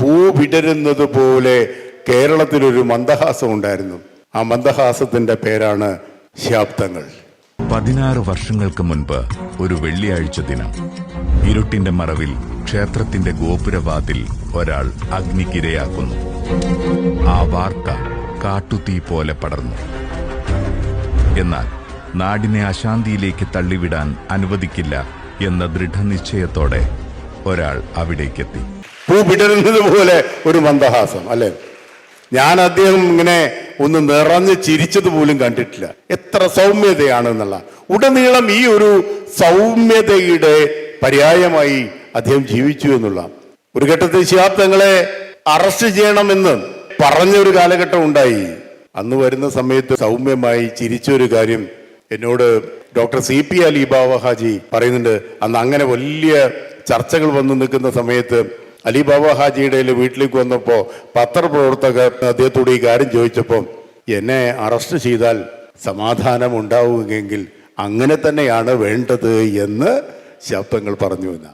പൂ വിടരുന്നത് പോലെ കേരളത്തിലൊരു മന്ദഹാസം ഉണ്ടായിരുന്നു. ആ മന്ദഹാസത്തിന്റെ പേരാണ് ശാബ്ദങ്ങൾ. 16 വർഷങ്ങൾക്ക് മുൻപ് ഒരു വെള്ളിയാഴ്ച ദിനം ഇരുട്ടിന്റെ മറവിൽ ക്ഷേത്രത്തിന്റെ ഗോപുരവാതിൽ ഒരാൾ അഗ്നിക്കിരയാക്കുന്നു. ആ വാർത്ത കാട്ടുതീ പോലെ പടർന്നു. എന്നാൽ നാടിനെ അശാന്തിയിലേക്ക് തള്ളിവിടാൻ അനുവദിക്കില്ല എന്ന ദൃഢനിശ്ചയത്തോടെ ഒരാൾ അവിടേക്കെത്തി. പൂ വിടരുന്നത് പോലെ ഒരു മന്ദഹാസം, അല്ലെ? ഞാൻ അദ്ദേഹം ഇങ്ങനെ ഒന്ന് നിറഞ്ഞ് ചിരിച്ചത് പോലും കണ്ടിട്ടില്ല. എത്ര സൗമ്യതയാണെന്നുള്ള, ഉടനീളം ഈ ഒരു സൗമ്യതയുടെ പര്യായമായി അദ്ദേഹം ജീവിച്ചു എന്നുള്ള. ഒരു ഘട്ടത്തിൽ ശിഹാബ് തങ്ങളെ അറസ്റ്റ് ചെയ്യണമെന്ന് പറഞ്ഞൊരു കാലഘട്ടം ഉണ്ടായി. അന്ന് വരുന്ന സമയത്ത് സൗമ്യമായി ചിരിച്ചൊരു കാര്യം എന്നോട് ഡോക്ടർ CP അലി ബാവ ഹാജി പറയുന്നുണ്ട്. അന്ന് അങ്ങനെ വലിയ ചർച്ചകൾ വന്നു നിൽക്കുന്ന സമയത്ത് അലി ബാബ ഹാജിയുടെ വീട്ടിലേക്ക് വന്നപ്പോൾ പത്രപ്രവർത്തകർ അദ്ദേഹത്തോട് ഈ കാര്യം ചോദിച്ചപ്പോൾ, എന്നെ അറസ്റ്റ് ചെയ്താൽ സമാധാനം ഉണ്ടാവുമെങ്കിൽ അങ്ങനെ തന്നെയാണ് വേണ്ടത് എന്ന് ശബ്ദങ്ങൾ പറഞ്ഞു എന്ന്.